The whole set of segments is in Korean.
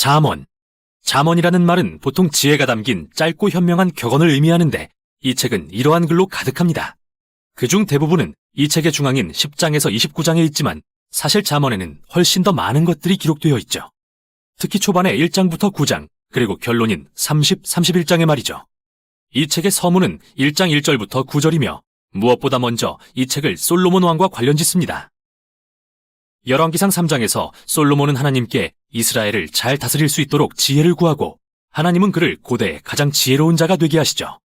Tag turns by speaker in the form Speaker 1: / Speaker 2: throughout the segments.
Speaker 1: 잠언. 잠언이라는 말은 보통 지혜가 담긴 짧고 현명한 격언을 의미하는데 이 책은 이러한 글로 가득합니다. 그중 대부분은 이 책의 중앙인 10장에서 29장에 있지만 사실 잠언에는 훨씬 더 많은 것들이 기록되어 있죠. 특히 초반에 1장부터 9장, 그리고 결론인 30, 31장의 말이죠. 이 책의 서문은 1장 1절부터 9절이며 무엇보다 먼저 이 책을 솔로몬 왕과 관련짓습니다. 열왕기상 3장에서 솔로몬은 하나님께 이스라엘을 잘 다스릴 수 있도록 지혜를 구하고 하나님은 그를 고대의 가장 지혜로운 자가 되게 하시죠.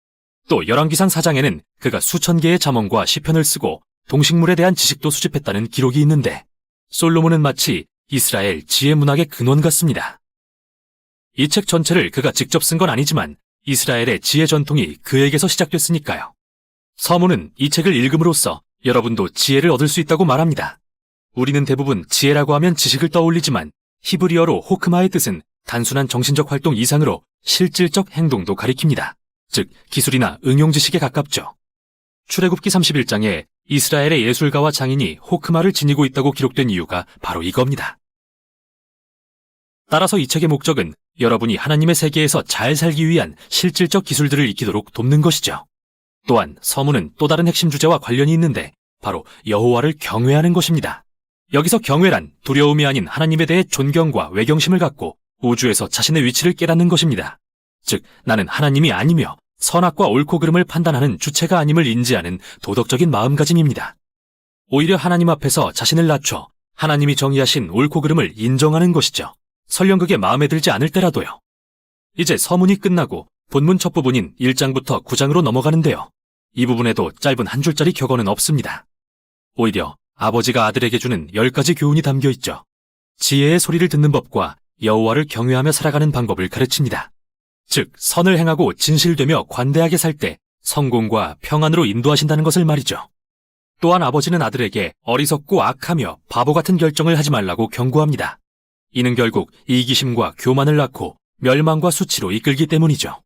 Speaker 1: 또 열왕기상 4장에는 그가 수천 개의 잠언과 시편을 쓰고 동식물에 대한 지식도 수집했다는 기록이 있는데 솔로몬은 마치 이스라엘 지혜 문학의 근원 같습니다. 이 책 전체를 그가 직접 쓴 건 아니지만 이스라엘의 지혜 전통이 그에게서 시작됐으니까요. 서문은 이 책을 읽음으로써 여러분도 지혜를 얻을 수 있다고 말합니다. 우리는 대부분 지혜라고 하면 지식을 떠올리지만 히브리어로 호크마의 뜻은 단순한 정신적 활동 이상으로 실질적 행동도 가리킵니다. 즉 기술이나 응용 지식에 가깝죠. 출애굽기 31장에 이스라엘의 예술가와 장인이 호크마를 지니고 있다고 기록된 이유가 바로 이겁니다. 따라서 이 책의 목적은 여러분이 하나님의 세계에서 잘 살기 위한 실질적 기술들을 익히도록 돕는 것이죠. 또한 서문은 또 다른 핵심 주제와 관련이 있는데 바로 여호와를 경외하는 것입니다. 여기서 경외란 두려움이 아닌 하나님에 대해 존경과 외경심을 갖고 우주에서 자신의 위치를 깨닫는 것입니다. 즉 나는 하나님이 아니며 선악과 옳고 그름을 판단하는 주체가 아님을 인지하는 도덕적인 마음가짐입니다. 오히려 하나님 앞에서 자신을 낮춰 하나님이 정의하신 옳고 그름을 인정하는 것이죠. 설령 그게 마음에 들지 않을 때라도요. 이제 서문이 끝나고 본문 첫 부분인 1장부터 9장으로 넘어가는데요. 이 부분에도 짧은 한 줄짜리 격언은 없습니다. 오히려 아버지가 아들에게 주는 10가지 교훈이 담겨 있죠. 지혜의 소리를 듣는 법과 여호와를 경외하며 살아가는 방법을 가르칩니다. 즉 선을 행하고 진실되며 관대하게 살 때 성공과 평안으로 인도하신다는 것을 말이죠. 또한 아버지는 아들에게 어리석고 악하며 바보 같은 결정을 하지 말라고 경고합니다. 이는 결국 이기심과 교만을 낳고 멸망과 수치로 이끌기 때문이죠.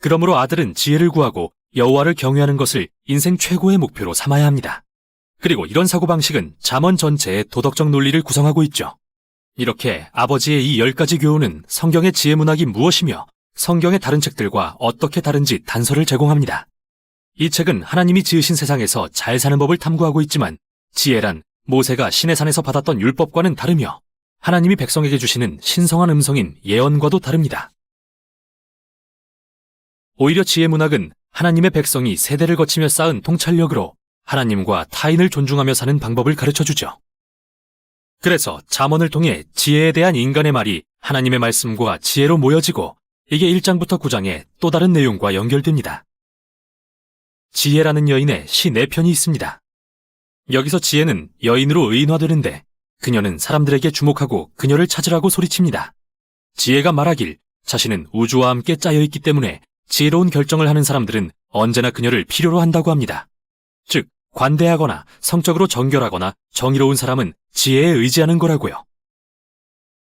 Speaker 1: 그러므로 아들은 지혜를 구하고 여호와를 경외하는 것을 인생 최고의 목표로 삼아야 합니다. 그리고 이런 사고방식은 잠언 전체의 도덕적 논리를 구성하고 있죠. 이렇게 아버지의 이 10가지 교훈은 성경의 지혜 문학이 무엇이며 성경의 다른 책들과 어떻게 다른지 단서를 제공합니다. 이 책은 하나님이 지으신 세상에서 잘 사는 법을 탐구하고 있지만 지혜란 모세가 시내산에서 받았던 율법과는 다르며 하나님이 백성에게 주시는 신성한 음성인 예언과도 다릅니다. 오히려 지혜 문학은 하나님의 백성이 세대를 거치며 쌓은 통찰력으로 하나님과 타인을 존중하며 사는 방법을 가르쳐주죠. 그래서 잠언을 통해 지혜에 대한 인간의 말이 하나님의 말씀과 지혜로 모여지고 이게 1장부터 9장의 또 다른 내용과 연결됩니다. 지혜라는 여인의 시 4편이 있습니다. 여기서 지혜는 여인으로 의인화되는데 그녀는 사람들에게 주목하고 그녀를 찾으라고 소리칩니다. 지혜가 말하길 자신은 우주와 함께 짜여있기 때문에 지혜로운 결정을 하는 사람들은 언제나 그녀를 필요로 한다고 합니다. 즉 관대하거나 성적으로 정결하거나 정의로운 사람은 지혜에 의지하는 거라고요.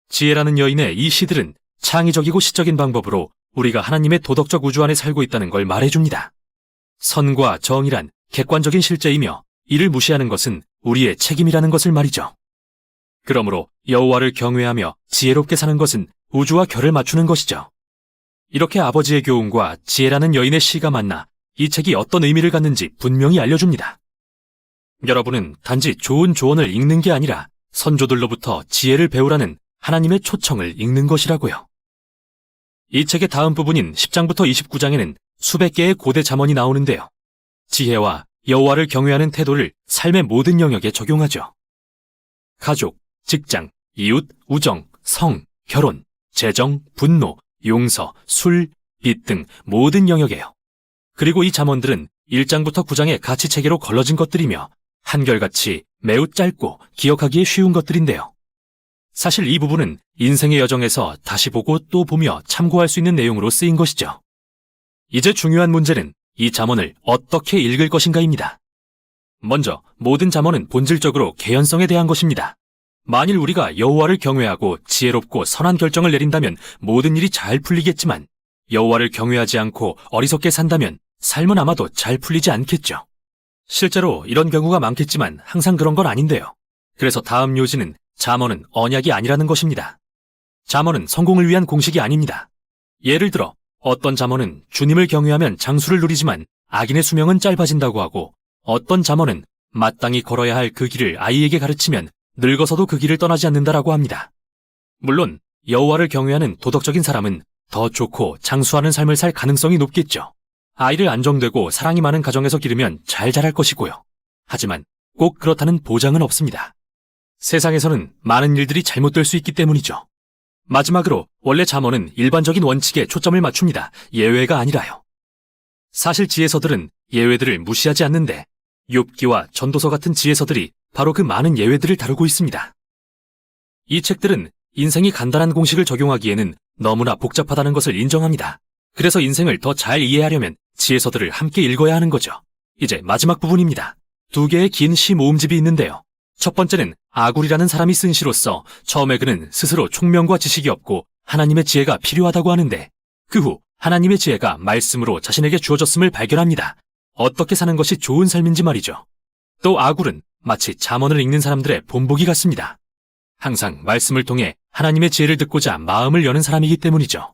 Speaker 1: 지혜라는 여인의 이 시들은 창의적이고 시적인 방법으로 우리가 하나님의 도덕적 우주 안에 살고 있다는 걸 말해줍니다. 선과 정의란 객관적인 실제이며 이를 무시하는 것은 우리의 책임이라는 것을 말이죠. 그러므로 여호와를 경외하며 지혜롭게 사는 것은 우주와 결을 맞추는 것이죠. 이렇게 아버지의 교훈과 지혜라는 여인의 시가 만나 이 책이 어떤 의미를 갖는지 분명히 알려줍니다. 여러분은 단지 좋은 조언을 읽는 게 아니라 선조들로부터 지혜를 배우라는 하나님의 초청을 읽는 것이라고요. 이 책의 다음 부분인 10장부터 29장에는 수백 개의 고대 잠언이 나오는데요. 지혜와 여호와를 경외하는 태도를 삶의 모든 영역에 적용하죠. 가족, 직장, 이웃, 우정, 성, 결혼, 재정, 분노, 용서, 술, 빚 등 모든 영역에요. 그리고 이 잠언들은 1장부터 9장의 가치체계로 걸러진 것들이며 한결같이 매우 짧고 기억하기에 쉬운 것들인데요. 사실 이 부분은 인생의 여정에서 다시 보고 또 보며 참고할 수 있는 내용으로 쓰인 것이죠. 이제 중요한 문제는 이 잠언을 어떻게 읽을 것인가입니다. 먼저 모든 잠언은 본질적으로 개연성에 대한 것입니다. 만일 우리가 여호와를 경외하고 지혜롭고 선한 결정을 내린다면 모든 일이 잘 풀리겠지만 여호와를 경외하지 않고 어리석게 산다면 삶은 아마도 잘 풀리지 않겠죠. 실제로 이런 경우가 많겠지만 항상 그런 건 아닌데요. 그래서 다음 요지는 잠언은 언약이 아니라는 것입니다. 잠언은 성공을 위한 공식이 아닙니다. 예를 들어 어떤 잠언은 주님을 경외하면 장수를 누리지만 악인의 수명은 짧아진다고 하고, 어떤 잠언은 마땅히 걸어야 할 그 길을 아이에게 가르치면 늙어서도 그 길을 떠나지 않는다라고 합니다. 물론 여호와를 경외하는 도덕적인 사람은 더 좋고 장수하는 삶을 살 가능성이 높겠죠. 아이를 안정되고 사랑이 많은 가정에서 기르면 잘 자랄 것이고요. 하지만 꼭 그렇다는 보장은 없습니다. 세상에서는 많은 일들이 잘못될 수 있기 때문이죠. 마지막으로 원래 잠언은 일반적인 원칙에 초점을 맞춥니다. 예외가 아니라요. 사실 지혜서들은 예외들을 무시하지 않는데 욥기와 전도서 같은 지혜서들이 바로 그 많은 예외들을 다루고 있습니다. 이 책들은 인생이 간단한 공식을 적용하기에는 너무나 복잡하다는 것을 인정합니다. 그래서 인생을 더 잘 이해하려면 지혜서들을 함께 읽어야 하는 거죠. 이제 마지막 부분입니다. 2개의 긴 시 모음집이 있는데요. 첫 번째는 아굴이라는 사람이 쓴 시로서 처음에 그는 스스로 총명과 지식이 없고 하나님의 지혜가 필요하다고 하는데, 그 후 하나님의 지혜가 말씀으로 자신에게 주어졌음을 발견합니다. 어떻게 사는 것이 좋은 삶인지 말이죠. 또 아굴은 마치 잠언을 읽는 사람들의 본보기 같습니다. 항상 말씀을 통해 하나님의 지혜를 듣고자 마음을 여는 사람이기 때문이죠.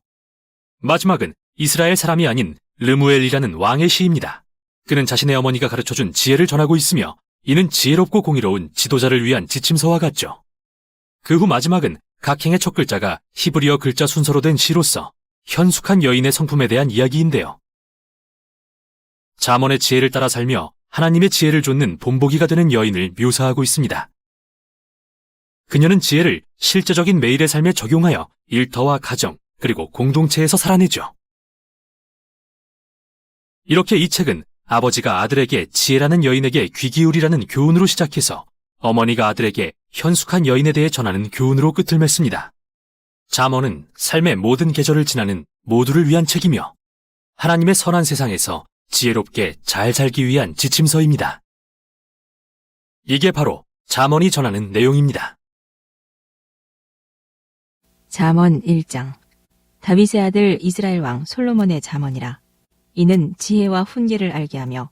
Speaker 1: 마지막은 이스라엘 사람이 아닌 르무엘이라는 왕의 시입니다. 그는 자신의 어머니가 가르쳐준 지혜를 전하고 있으며 이는 지혜롭고 공의로운 지도자를 위한 지침서와 같죠. 그 후 마지막은 각 행의 첫 글자가 히브리어 글자 순서로 된 시로서 현숙한 여인의 성품에 대한 이야기인데요. 잠언의 지혜를 따라 살며 하나님의 지혜를 좇는 본보기가 되는 여인을 묘사하고 있습니다. 그녀는 지혜를 실제적인 매일의 삶에 적용하여 일터와 가정, 그리고 공동체에서 살아내죠. 이렇게 이 책은 아버지가 아들에게 지혜라는 여인에게 귀 기울이라는 교훈으로 시작해서 어머니가 아들에게 현숙한 여인에 대해 전하는 교훈으로 끝을 맺습니다. 잠언은 삶의 모든 계절을 지나는 모두를 위한 책이며 하나님의 선한 세상에서 지혜롭게 잘 살기 위한 지침서입니다. 이게 바로 잠언이 전하는 내용입니다.
Speaker 2: 잠언 1장. 다윗의 아들 이스라엘 왕 솔로몬의 잠언이라. 이는 지혜와 훈계를 알게 하며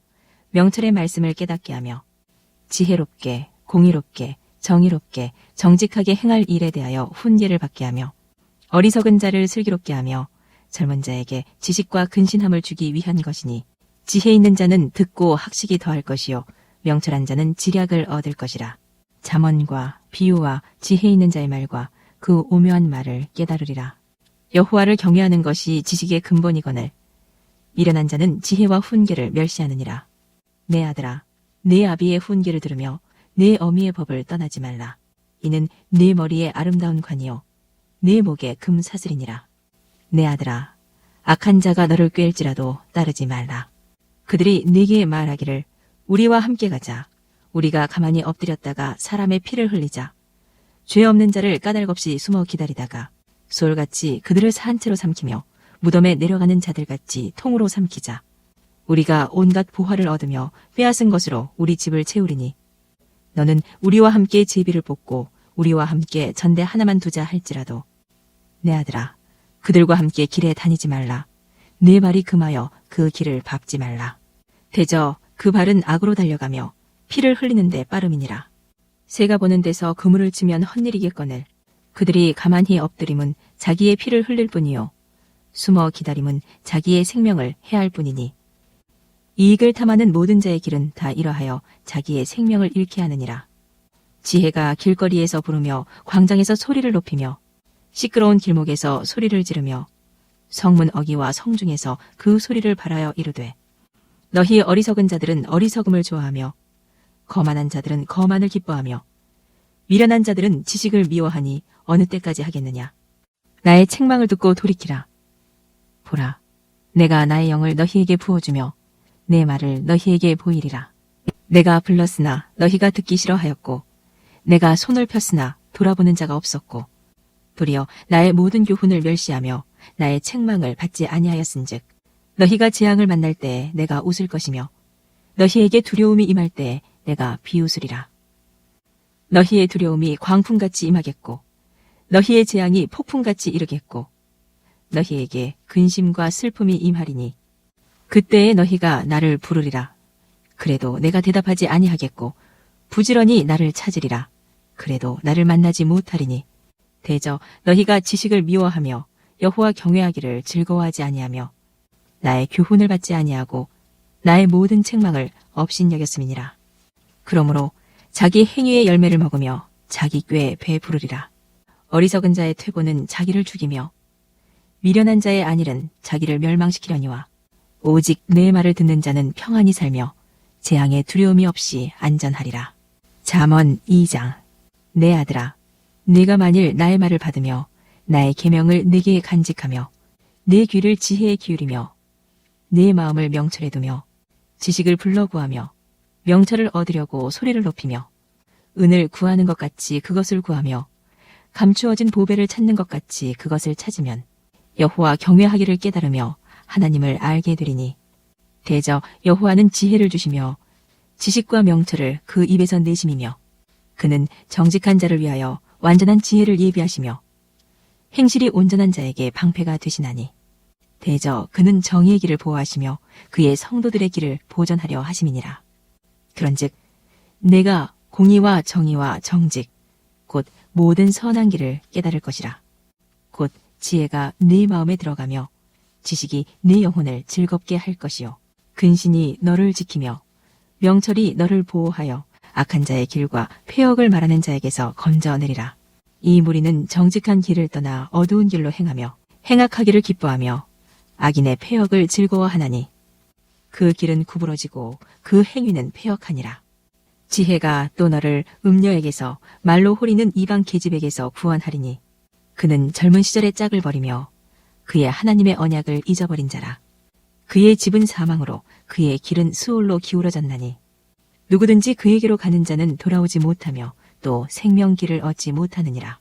Speaker 2: 명철의 말씀을 깨닫게 하며 지혜롭게, 공의롭게, 정의롭게, 정직하게 행할 일에 대하여 훈계를 받게 하며 어리석은 자를 슬기롭게 하며 젊은 자에게 지식과 근신함을 주기 위한 것이니, 지혜 있는 자는 듣고 학식이 더할 것이요 명철한 자는 지략을 얻을 것이라. 잠언과 비유와 지혜 있는 자의 말과 그 오묘한 말을 깨달으리라. 여호와를 경외하는 것이 지식의 근본이거늘 미련한 자는 지혜와 훈계를 멸시하느니라. 내 아들아, 내 아비의 훈계를 들으며 내 어미의 법을 떠나지 말라. 이는 내 머리에 아름다운 관이요 내 목에 금사슬이니라. 내 아들아, 악한 자가 너를 꾀일지라도 따르지 말라. 그들이 네게 말하기를 우리와 함께 가자. 우리가 가만히 엎드렸다가 사람의 피를 흘리자. 죄 없는 자를 까닭없이 숨어 기다리다가 소울같이 그들을 산채로 삼키며 무덤에 내려가는 자들같이 통으로 삼키자. 우리가 온갖 보화를 얻으며 빼앗은 것으로 우리 집을 채우리니 너는 우리와 함께 제비를 뽑고 우리와 함께 전대 하나만 두자 할지라도 내 아들아, 그들과 함께 길에 다니지 말라. 내 발이 금하여 그 길을 밟지 말라. 대저 그 발은 악으로 달려가며 피를 흘리는데 빠름이니라. 새가 보는 데서 그물을 치면 헛일이겠거늘 그들이 가만히 엎드림은 자기의 피를 흘릴 뿐이요 숨어 기다림은 자기의 생명을 해할 뿐이니 이익을 탐하는 모든 자의 길은 다 이러하여 자기의 생명을 잃게 하느니라. 지혜가 길거리에서 부르며 광장에서 소리를 높이며 시끄러운 길목에서 소리를 지르며 성문 어귀와 성중에서 그 소리를 발하여 이르되 너희 어리석은 자들은 어리석음을 좋아하며 거만한 자들은 거만을 기뻐하며 미련한 자들은 지식을 미워하니 어느 때까지 하겠느냐. 나의 책망을 듣고 돌이키라. 보라, 내가 나의 영을 너희에게 부어주며 내 말을 너희에게 보이리라. 내가 불렀으나 너희가 듣기 싫어하였고 내가 손을 폈으나 돌아보는 자가 없었고 도리어 나의 모든 교훈을 멸시하며 나의 책망을 받지 아니하였은즉 너희가 재앙을 만날 때에 내가 웃을 것이며 너희에게 두려움이 임할 때에 내가 비웃으리라. 너희의 두려움이 광풍같이 임하겠고 너희의 재앙이 폭풍같이 이르겠고 너희에게 근심과 슬픔이 임하리니 그때에 너희가 나를 부르리라. 그래도 내가 대답하지 아니하겠고 부지런히 나를 찾으리라. 그래도 나를 만나지 못하리니 대저 너희가 지식을 미워하며 여호와 경외하기를 즐거워하지 아니하며 나의 교훈을 받지 아니하고 나의 모든 책망을 업신여겼음이니라. 그러므로 자기 행위의 열매를 먹으며 자기 꾀에 배부르리라. 어리석은 자의 퇴보는 자기를 죽이며 미련한 자의 안일은 자기를 멸망시키려니와 오직 내 말을 듣는 자는 평안히 살며 재앙에 두려움이 없이 안전하리라. 잠언 2장. 내 아들아, 네가 만일 나의 말을 받으며 나의 계명을 네게 간직하며 내 귀를 지혜에 기울이며 내 마음을 명철에 두며 지식을 불러 구하며 명철을 얻으려고 소리를 높이며 은을 구하는 것 같이 그것을 구하며 감추어진 보배를 찾는 것 같이 그것을 찾으면 여호와 경외하기를 깨달으며 하나님을 알게 되리니 대저 여호와는 지혜를 주시며 지식과 명철을 그 입에서 내심이며 그는 정직한 자를 위하여 완전한 지혜를 예비하시며 행실이 온전한 자에게 방패가 되시나니 대저 그는 정의의 길을 보호하시며 그의 성도들의 길을 보전하려 하심이니라. 그런즉 내가 공의와 정의와 정직 곧 모든 선한 길을 깨달을 것이라. 곧 지혜가 네 마음에 들어가며 지식이 네 영혼을 즐겁게 할 것이요 근신이 너를 지키며 명철이 너를 보호하여 악한 자의 길과 폐역을 말하는 자에게서 건져내리라. 이 무리는 정직한 길을 떠나 어두운 길로 행하며 행악하기를 기뻐하며 악인의 폐역을 즐거워하나니 그 길은 구부러지고 그 행위는 폐역하니라. 지혜가 또 너를 음녀에게서 말로 호리는 이방 계집에게서 구원하리니 그는 젊은 시절의 짝을 버리며 그의 하나님의 언약을 잊어버린 자라. 그의 집은 사망으로 그의 길은 수올로 기울어졌나니 누구든지 그에게로 가는 자는 돌아오지 못하며 또 생명길을 얻지 못하느니라.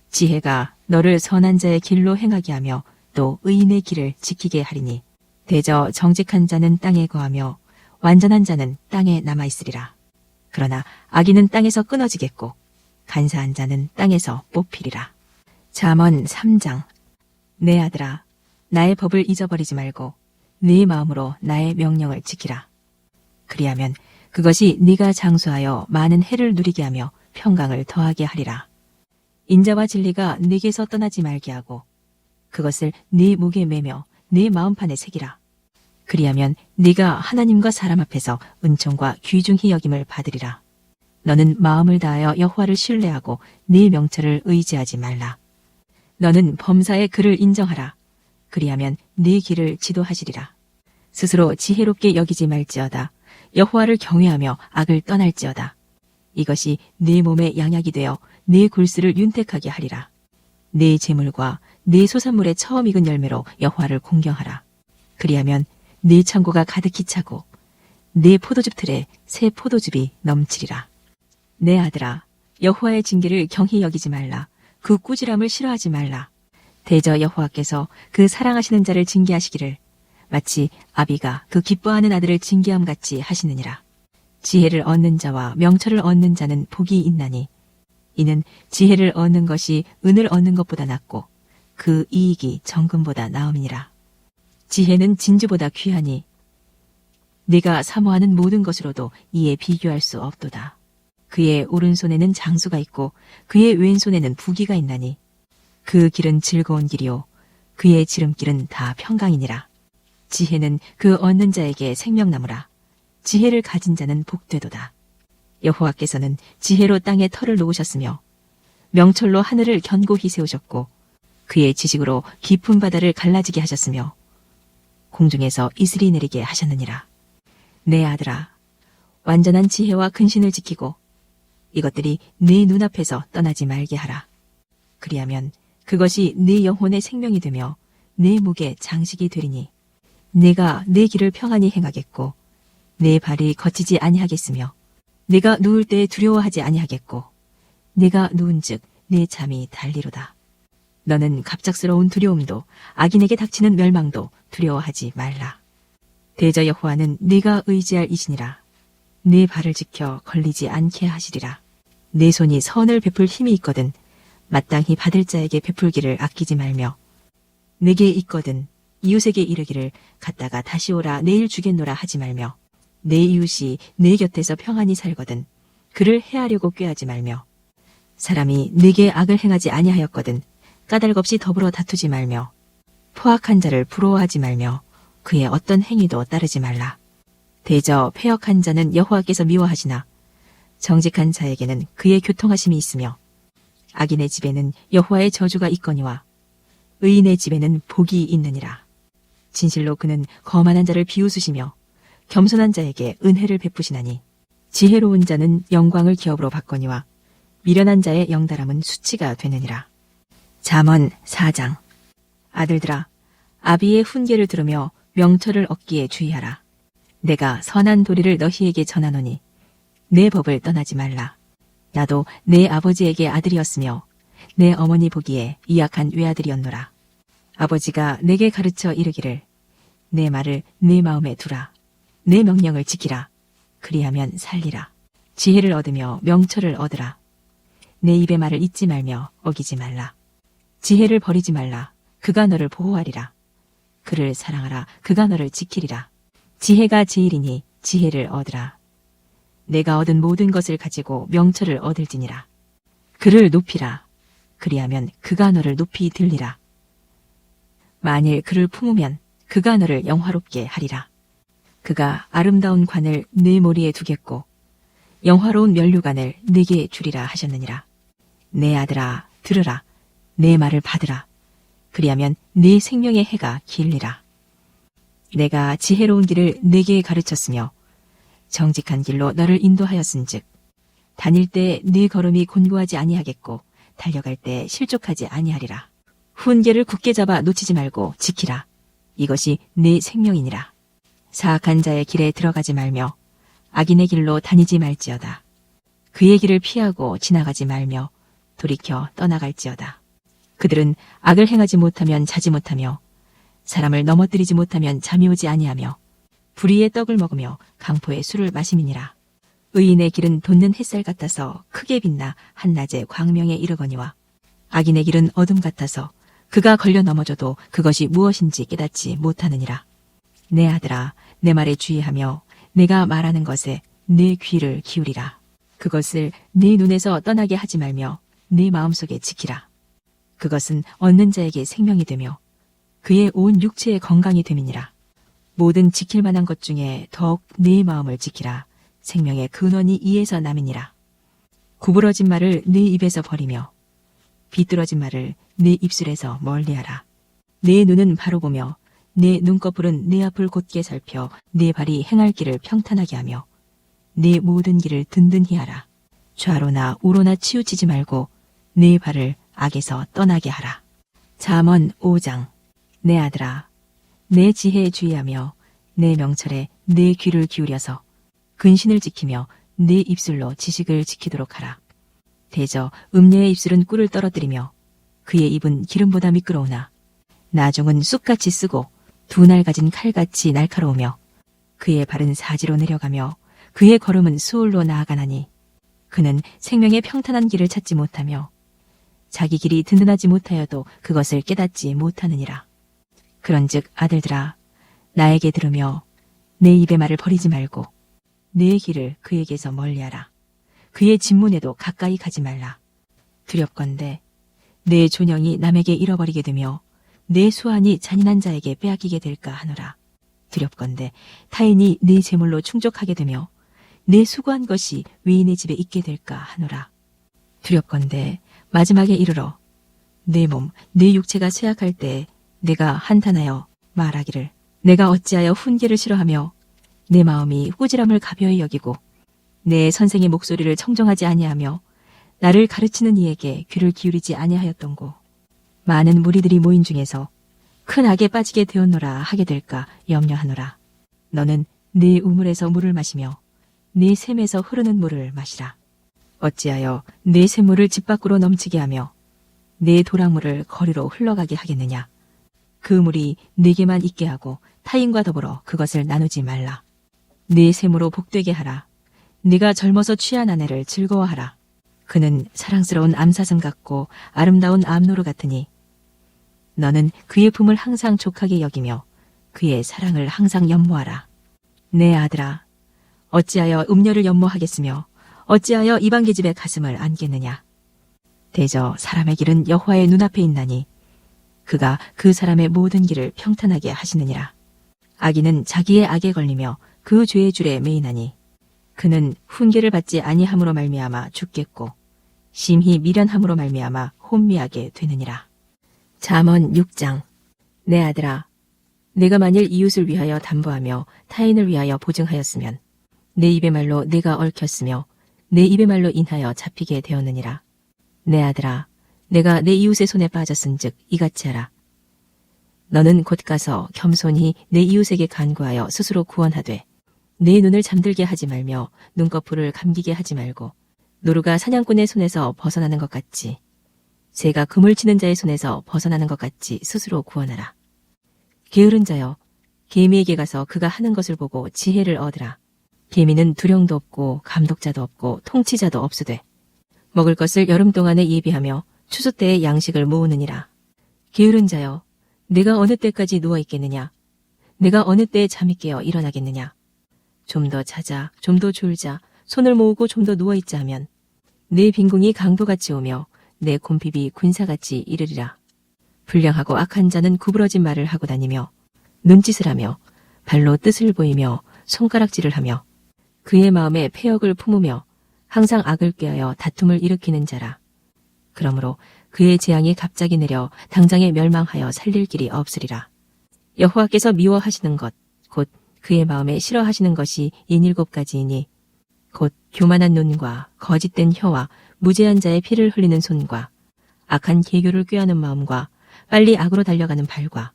Speaker 2: 지혜가 너를 선한 자의 길로 행하게 하며 또 의인의 길을 지키게 하리니 대저 정직한 자는 땅에 거하며 완전한 자는 땅에 남아있으리라. 그러나 악인은 땅에서 끊어지겠고 간사한 자는 땅에서 뽑히리라. 잠언 3장. 내 아들아, 나의 법을 잊어버리지 말고 네 마음으로 나의 명령을 지키라. 그리하면 그것이 네가 장수하여 많은 해를 누리게 하며 평강을 더하게 하리라. 인자와 진리가 네게서 떠나지 말게 하고 그것을 네 목에 매며 네 마음판에 새기라. 그리하면 네가 하나님과 사람 앞에서 은총과 귀중히 여김을 받으리라. 너는 마음을 다하여 여호와를 신뢰하고 네 명철을 의지하지 말라. 너는 범사의 그를 인정하라. 그리하면 네 길을 지도하시리라. 스스로 지혜롭게 여기지 말지어다. 여호와를 경외하며 악을 떠날지어다. 이것이 네 몸의 양약이 되어 네 골수를 윤택하게 하리라. 네 재물과 네 소산물의 처음 익은 열매로 여호와를 공경하라. 그리하면 네 창고가 가득히 차고 네 포도즙 틀에 새 포도즙이 넘치리라. 내 아들아, 여호와의 징계를 경히 여기지 말라. 그 꾸지람을 싫어하지 말라. 대저 여호와께서 그 사랑하시는 자를 징계하시기를 마치 아비가 그 기뻐하는 아들을 징계함 같이 하시느니라. 지혜를 얻는 자와 명철을 얻는 자는 복이 있나니 이는 지혜를 얻는 것이 은을 얻는 것보다 낫고 그 이익이 정금보다 나음이니라. 지혜는 진주보다 귀하니 네가 사모하는 모든 것으로도 이에 비교할 수 없도다. 그의 오른손에는 장수가 있고 그의 왼손에는 부귀가 있나니 그 길은 즐거운 길이요 그의 지름길은 다 평강이니라. 지혜는 그 얻는 자에게 생명나무라. 지혜를 가진 자는 복되도다. 여호와께서는 지혜로 땅에 터를 놓으셨으며 명철로 하늘을 견고히 세우셨고 그의 지식으로 깊은 바다를 갈라지게 하셨으며 공중에서 이슬이 내리게 하셨느니라. 내 아들아, 완전한 지혜와 근신을 지키고 이것들이 네 눈앞에서 떠나지 말게 하라. 그리하면 그것이 네 영혼의 생명이 되며 내 목의 장식이 되리니 네가 내 길을 평안히 행하겠고 내 발이 거치지 아니하겠으며 네가 누울 때 두려워하지 아니하겠고 네가 누운즉 내 잠이 달리로다. 너는 갑작스러운 두려움도 악인에게 닥치는 멸망도 두려워하지 말라. 대저 여호와는 네가 의지할 이시니라. 네 발을 지켜 걸리지 않게 하시리라. 내 손이 선을 베풀 힘이 있거든 마땅히 받을 자에게 베풀기를 아끼지 말며 내게 있거든 이웃에게 이르기를 갔다가 다시 오라 내일 주겠노라 하지 말며 내 이웃이 내 곁에서 평안히 살거든 그를 해하려고 꾀하지 말며 사람이 네게 악을 행하지 아니하였거든 까닭없이 더불어 다투지 말며 포악한 자를 부러워하지 말며 그의 어떤 행위도 따르지 말라. 대저 패역한 자는 여호와께서 미워하시나 정직한 자에게는 그의 교통하심이 있으며 악인의 집에는 여호와의 저주가 있거니와 의인의 집에는 복이 있느니라. 진실로 그는 거만한 자를 비웃으시며 겸손한 자에게 은혜를 베푸시나니 지혜로운 자는 영광을 기업으로 받거니와 미련한 자의 영달함은 수치가 되느니라. 잠언 4장. 아들들아, 아비의 훈계를 들으며 명철을 얻기에 주의하라. 내가 선한 도리를 너희에게 전하노니 내 법을 떠나지 말라. 나도 내 아버지에게 아들이었으며 내 어머니 보기에 이악한 외아들이었노라. 아버지가 내게 가르쳐 이르기를 내 말을 내 마음에 두라. 내 명령을 지키라. 그리하면 살리라. 지혜를 얻으며 명철을 얻으라. 내 입의 말을 잊지 말며 어기지 말라. 지혜를 버리지 말라. 그가 너를 보호하리라. 그를 사랑하라. 그가 너를 지키리라. 지혜가 제일이니 지혜를 얻으라. 내가 얻은 모든 것을 가지고 명철을 얻을지니라. 그를 높이라. 그리하면 그가 너를 높이 들리라. 만일 그를 품으면 그가 너를 영화롭게 하리라. 그가 아름다운 관을 네 머리에 두겠고 영화로운 면류관을 네게 주리라 하셨느니라. 내 아들아 들으라. 내 말을 받으라. 그리하면 네 생명의 해가 길리라. 내가 지혜로운 길을 네게 가르쳤으며 정직한 길로 너를 인도하였은즉 다닐 때 네 걸음이 곤고하지 아니하겠고 달려갈 때 실족하지 아니하리라. 훈계를 굳게 잡아 놓치지 말고 지키라. 이것이 네 생명이니라. 사악한 자의 길에 들어가지 말며 악인의 길로 다니지 말지어다. 그의 길을 피하고 지나가지 말며 돌이켜 떠나갈지어다. 그들은 악을 행하지 못하면 자지 못하며 사람을 넘어뜨리지 못하면 잠이 오지 아니하며 불의의 떡을 먹으며 강포의 술을 마심이니라. 의인의 길은 돋는 햇살 같아서 크게 빛나 한낮에 광명에 이르거니와 악인의 길은 어둠 같아서 그가 걸려 넘어져도 그것이 무엇인지 깨닫지 못하느니라. 내 아들아, 내 말에 주의하며 내가 말하는 것에 내 귀를 기울이라. 그것을 네 눈에서 떠나게 하지 말며 네 마음속에 지키라. 그것은 얻는 자에게 생명이 되며 그의 온 육체의 건강이 됨이니라. 모든 지킬 만한 것 중에 더욱 네 마음을 지키라. 생명의 근원이 이에서 남이니라. 구부러진 말을 네 입에서 버리며 비뚤어진 말을 네 입술에서 멀리하라. 내 눈은 바로 보며 내 눈꺼풀은 내 앞을 곧게 살펴 내 발이 행할 길을 평탄하게 하며 내 모든 길을 든든히 하라. 좌로나 우로나 치우치지 말고 내 발을 악에서 떠나게 하라. 잠언 5장. 내 아들아, 내 지혜에 주의하며 내 명철에 내 귀를 기울여서 근신을 지키며 내 입술로 지식을 지키도록 하라. 대저 음녀의 입술은 꿀을 떨어뜨리며 그의 입은 기름보다 미끄러우나 나중은 쑥같이 쓰고 두 날 가진 칼같이 날카로우며 그의 발은 사지로 내려가며 그의 걸음은 수월로 나아가나니 그는 생명의 평탄한 길을 찾지 못하며 자기 길이 든든하지 못하여도 그것을 깨닫지 못하느니라. 그런즉 아들들아, 나에게 들으며 내 입의 말을 버리지 말고 내 길을 그에게서 멀리하라. 그의 진문에도 가까이 가지 말라. 두렵건대 내 존영이 남에게 잃어버리게 되며 내 수완이 잔인한 자에게 빼앗기게 될까 하노라. 두렵건대 타인이 내 재물로 충족하게 되며 내 수고한 것이 외인의 집에 있게 될까 하노라. 두렵건대 마지막에 이르러 내 몸, 내 육체가 쇠약할 때 내가 한탄하여 말하기를 내가 어찌하여 훈계를 싫어하며 내 마음이 꾸지람을 가벼이 여기고 내 선생의 목소리를 청정하지 아니하며 나를 가르치는 이에게 귀를 기울이지 아니하였던고. 많은 무리들이 모인 중에서 큰 악에 빠지게 되었노라 하게 될까 염려하노라. 너는 네 우물에서 물을 마시며 네 샘에서 흐르는 물을 마시라. 어찌하여 내 샘물을 집 밖으로 넘치게 하며 내 도랑물을 거리로 흘러가게 하겠느냐. 그 물이 네게만 있게 하고 타인과 더불어 그것을 나누지 말라. 네 샘으로 복되게 하라. 네가 젊어서 취한 아내를 즐거워하라. 그는 사랑스러운 암사슴 같고 아름다운 암노루 같으니 너는 그의 품을 항상 족하게 여기며 그의 사랑을 항상 연모하라. 내 아들아, 어찌하여 음녀를 연모하겠으며 어찌하여 이방계집의 가슴을 안겠느냐. 대저 사람의 길은 여호와의 눈앞에 있나니 그가 그 사람의 모든 길을 평탄하게 하시느니라. 악인은 자기의 악에 걸리며 그 죄의 줄에 매이나니 그는 훈계를 받지 아니함으로 말미암아 죽겠고 심히 미련함으로 말미암아 혼미하게 되느니라. 잠언 6장. 내 아들아, 내가 만일 이웃을 위하여 담보하며 타인을 위하여 보증하였으면 내 입의 말로 내가 얽혔으며 내 입의 말로 인하여 잡히게 되었느니라. 내 아들아, 내가 내 이웃의 손에 빠졌은즉 이같이 하라. 너는 곧 가서 겸손히 내 이웃에게 간구하여 스스로 구원하되 내 눈을 잠들게 하지 말며 눈꺼풀을 감기게 하지 말고 노루가 사냥꾼의 손에서 벗어나는 것 같이 새가 그물 치는 자의 손에서 벗어나는 것 같이 스스로 구원하라. 게으른 자여, 개미에게 가서 그가 하는 것을 보고 지혜를 얻으라. 개미는 두령도 없고 감독자도 없고 통치자도 없으되 먹을 것을 여름 동안에 예비하며 추수 때에 양식을 모으느니라. 게으른 자여, 내가 어느 때까지 누워 있겠느냐? 내가 어느 때에 잠이 깨어 일어나겠느냐? 좀 더 자자, 좀 더 졸자, 손을 모으고 좀 더 누워 있자 하면 내 빈궁이 강도같이 오며 내 곰핍이 군사같이 이르리라. 불량하고 악한 자는 구부러진 말을 하고 다니며 눈짓을 하며 발로 뜻을 보이며 손가락질을 하며 그의 마음에 패역을 품으며 항상 악을 꾀하여 다툼을 일으키는 자라. 그러므로 그의 재앙이 갑자기 내려 당장에 멸망하여 살릴 길이 없으리라. 여호와께서 미워하시는 것, 곧 그의 마음에 싫어하시는 것이 77가지이니 곧 교만한 눈과 거짓된 혀와 무죄한 자의 피를 흘리는 손과 악한 계교를 꾀하는 마음과 빨리 악으로 달려가는 발과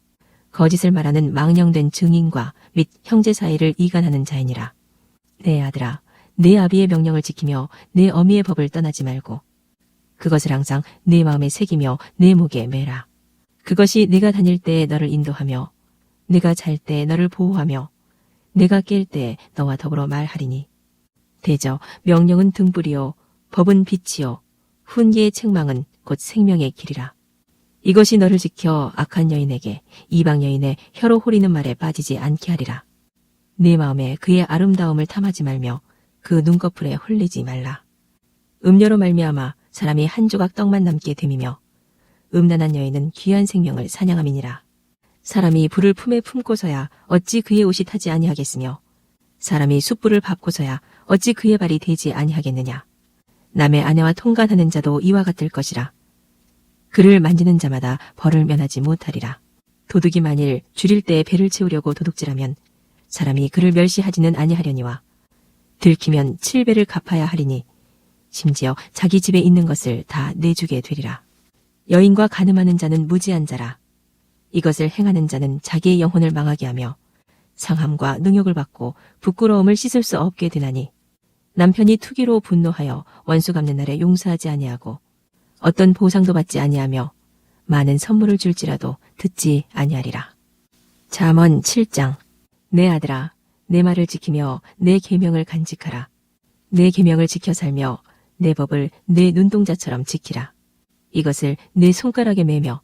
Speaker 2: 거짓을 말하는 망령된 증인과 및 형제 사이를 이간하는 자이니라. 내 아들아, 내 아비의 명령을 지키며 내 어미의 법을 떠나지 말고 그것을 항상 내 마음에 새기며 내 목에 매라. 그것이 내가 다닐 때에 너를 인도하며 내가 잘 때 너를 보호하며 내가 깰 때에 너와 더불어 말하리니 대저 명령은 등불이요 법은 빛이요 훈계의 책망은 곧 생명의 길이라. 이것이 너를 지켜 악한 여인에게 이방 여인의 혀로 호리는 말에 빠지지 않게 하리라. 네 마음에 그의 아름다움을 탐하지 말며 그 눈꺼풀에 홀리지 말라. 음녀로 말미암아 사람이 한 조각 떡만 남게 됨이며 음란한 여인은 귀한 생명을 사냥함이니라. 사람이 불을 품에 품고서야 어찌 그의 옷이 타지 아니하겠으며 사람이 숯불을 밟고서야 어찌 그의 발이 되지 아니하겠느냐. 남의 아내와 통간하는 자도 이와 같을 것이라. 그를 만지는 자마다 벌을 면하지 못하리라. 도둑이 만일 줄일 때에 배를 채우려고 도둑질하면 사람이 그를 멸시하지는 아니하려니와 들키면 7배를 갚아야 하리니 심지어 자기 집에 있는 것을 다 내주게 되리라. 여인과 간음하는 자는 무지한 자라. 이것을 행하는 자는 자기의 영혼을 망하게 하며 상함과 능욕을 받고 부끄러움을 씻을 수 없게 되나니 남편이 투기로 분노하여 원수 갚는 날에 용서하지 아니하고 어떤 보상도 받지 아니하며 많은 선물을 줄지라도 듣지 아니하리라. 잠언 7장. 내 아들아, 내 말을 지키며 내 계명을 간직하라. 내 계명을 지켜 살며 내 법을 내 눈동자처럼 지키라. 이것을 내 손가락에 매며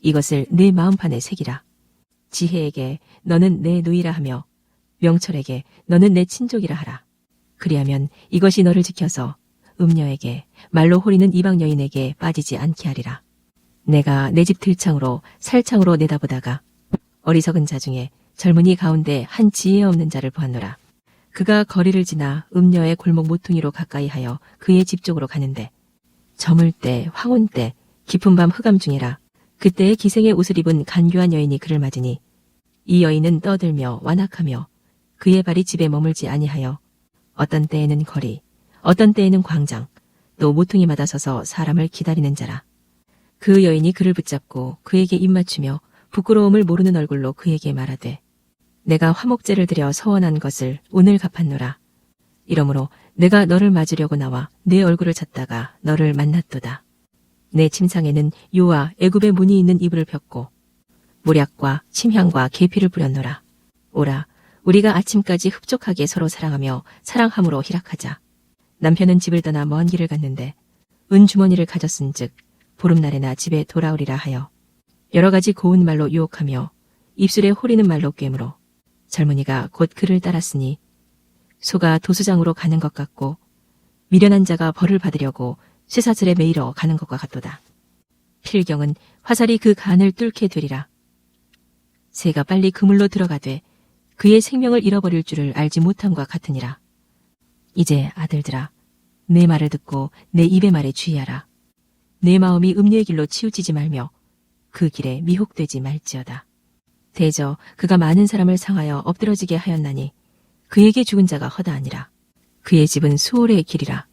Speaker 2: 이것을 내 마음판에 새기라. 지혜에게 너는 내 누이라 하며 명철에게 너는 내 친족이라 하라. 그리하면 이것이 너를 지켜서 음녀에게 말로 호리는 이방 여인에게 빠지지 않게 하리라. 내가 내 집 들창으로 살창으로 내다보다가 어리석은 자 중에 젊은이 가운데 한 지혜 없는 자를 보았노라. 그가 거리를 지나 음녀의 골목 모퉁이로 가까이 하여 그의 집 쪽으로 가는데 저물 때 황혼 때 깊은 밤 흑암 중이라. 그때에 기생의 옷을 입은 간교한 여인이 그를 맞으니 이 여인은 떠들며 완악하며 그의 발이 집에 머물지 아니하여 어떤 때에는 거리 어떤 때에는 광장 또 모퉁이마다 서서 사람을 기다리는 자라. 그 여인이 그를 붙잡고 그에게 입맞추며 부끄러움을 모르는 얼굴로 그에게 말하되 내가 화목제를 드려 서원한 것을 오늘 갚았노라. 이러므로 내가 너를 맞으려고 나와 내 얼굴을 찾다가 너를 만났도다. 내 침상에는 요와 애굽의 문이 있는 이불을 폈고 모략과 침향과 계피를 뿌렸노라. 오라, 우리가 아침까지 흡족하게 서로 사랑하며 사랑함으로 희락하자. 남편은 집을 떠나 먼 길을 갔는데 은주머니를 가졌은즉 보름날에나 집에 돌아오리라 하여 여러 가지 고운 말로 유혹하며 입술에 호리는 말로 꿰므로 젊은이가 곧 그를 따랐으니 소가 도수장으로 가는 것 같고 미련한 자가 벌을 받으려고 쇠사슬에 매이러 가는 것과 같도다. 필경은 화살이 그 간을 뚫게 되리라. 새가 빨리 그물로 들어가되 그의 생명을 잃어버릴 줄을 알지 못함과 같으니라. 이제 아들들아, 내 말을 듣고 내 입의 말에 주의하라. 내 마음이 음녀의 길로 치우치지 말며 그 길에 미혹되지 말지어다. 대저 그가 많은 사람을 상하여 엎드러지게 하였나니 그에게 죽은 자가 허다하니라. 그의 집은 수월의 길이라.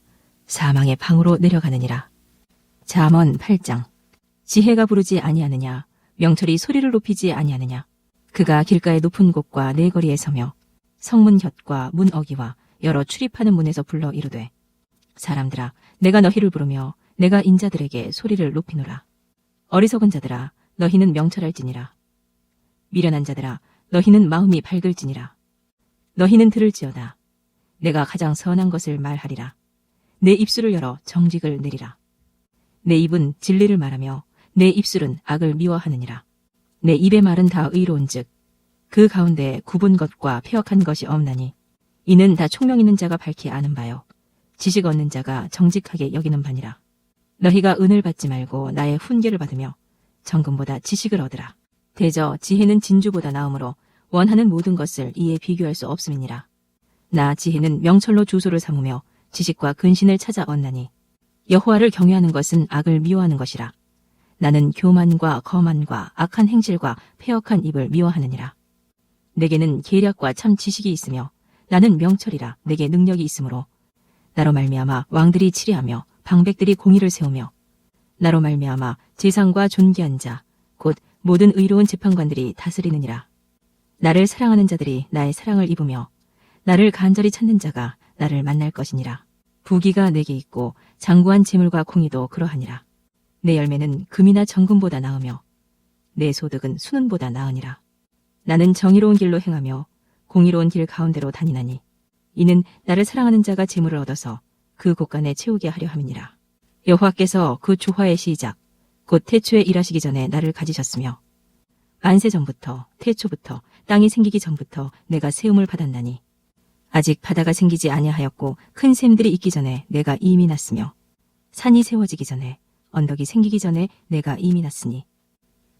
Speaker 2: 사망의 방으로 내려가느니라. 잠언 8장. 지혜가 부르지 아니하느냐, 명철이 소리를 높이지 아니하느냐. 그가 길가의 높은 곳과 네 거리에 서며 성문 곁과 문 어기와 여러 출입하는 문에서 불러 이르되, 사람들아, 내가 너희를 부르며 내가 인자들에게 소리를 높이노라. 어리석은 자들아, 너희는 명철할지니라. 미련한 자들아, 너희는 마음이 밝을지니라. 너희는 들을지어다. 내가 가장 선한 것을 말하리라. 내 입술을 열어 정직을 내리라. 내 입은 진리를 말하며 내 입술은 악을 미워하느니라. 내 입의 말은 다 의로운즉 그 가운데 굽은 것과 패역한 것이 없나니 이는 다 총명 있는 자가 밝히 아는 바요 지식 얻는 자가 정직하게 여기는 바니라. 너희가 은을 받지 말고 나의 훈계를 받으며 정금보다 지식을 얻으라. 대저 지혜는 진주보다 나음으로 원하는 모든 것을 이에 비교할 수 없음이니라. 나 지혜는 명철로 주소를 삼으며 지식과 근신을 찾아 얻나니 여호와를 경외하는 것은 악을 미워하는 것이라. 나는 교만과 거만과 악한 행실과 패역한 입을 미워하느니라. 내게는 계략과 참 지식이 있으며 나는 명철이라. 내게 능력이 있으므로 나로 말미암아 왕들이 치리하며 방백들이 공의를 세우며 나로 말미암아 재상과 존귀한 자 곧 모든 의로운 재판관들이 다스리느니라. 나를 사랑하는 자들이 나의 사랑을 입으며 나를 간절히 찾는 자가 나를 만날 것이니라. 부귀가 내게 있고 장구한 재물과 공의도 그러하니라. 내 열매는 금이나 정금보다 나으며 내 소득은 수는보다 나으니라. 나는 정의로운 길로 행하며 공의로운 길 가운데로 다니나니 이는 나를 사랑하는 자가 재물을 얻어서 그 곳간에 채우게 하려 함이니라. 여호와께서 그 조화의 시작 곧 태초에 일하시기 전에 나를 가지셨으며 만세 전부터 태초부터 땅이 생기기 전부터 내가 세움을 받았나니 아직 바다가 생기지 아니하였고 큰 샘들이 있기 전에 내가 이미 났으며 산이 세워지기 전에 언덕이 생기기 전에 내가 이미 났으니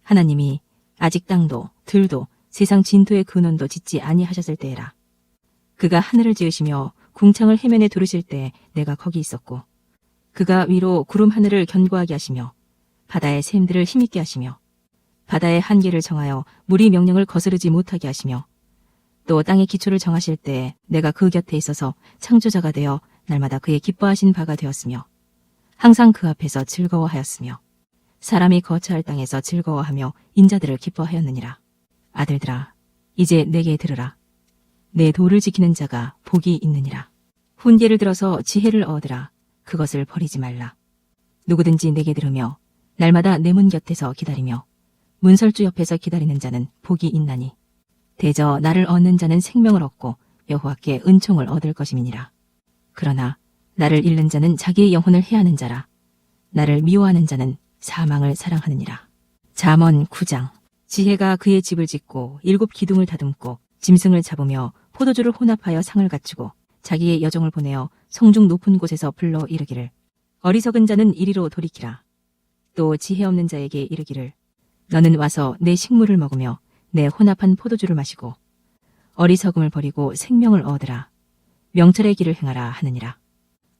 Speaker 2: 하나님이 아직 땅도 들도 세상 진토의 근원도 짓지 아니하셨을 때에라. 그가 하늘을 지으시며 궁창을 해면에 두르실 때 내가 거기 있었고 그가 위로 구름 하늘을 견고하게 하시며 바다의 샘들을 힘있게 하시며 바다의 한계를 정하여 물이 명령을 거스르지 못하게 하시며 또 땅의 기초를 정하실 때 내가 그 곁에 있어서 창조자가 되어 날마다 그의 기뻐하신 바가 되었으며 항상 그 앞에서 즐거워하였으며 사람이 거처할 땅에서 즐거워하며 인자들을 기뻐하였느니라. 아들들아, 이제 내게 들으라. 내 도를 지키는 자가 복이 있느니라. 훈계를 들어서 지혜를 얻으라. 그것을 버리지 말라. 누구든지 내게 들으며 날마다 내 문 곁에서 기다리며 문설주 옆에서 기다리는 자는 복이 있나니 대저 나를 얻는 자는 생명을 얻고 여호와께 은총을 얻을 것임이니라. 그러나 나를 잃는 자는 자기의 영혼을 해하는 자라. 나를 미워하는 자는 사망을 사랑하느니라. 잠언 9장. 지혜가 그의 집을 짓고 7 기둥을 다듬고 짐승을 잡으며 포도주를 혼합하여 상을 갖추고 자기의 여종을 보내어 성중 높은 곳에서 불러 이르기를 어리석은 자는 이리로 돌이키라. 또 지혜 없는 자에게 이르기를 너는 와서 내 식물을 먹으며 내 혼합한 포도주를 마시고 어리석음을 버리고 생명을 얻으라. 명철의 길을 행하라 하느니라.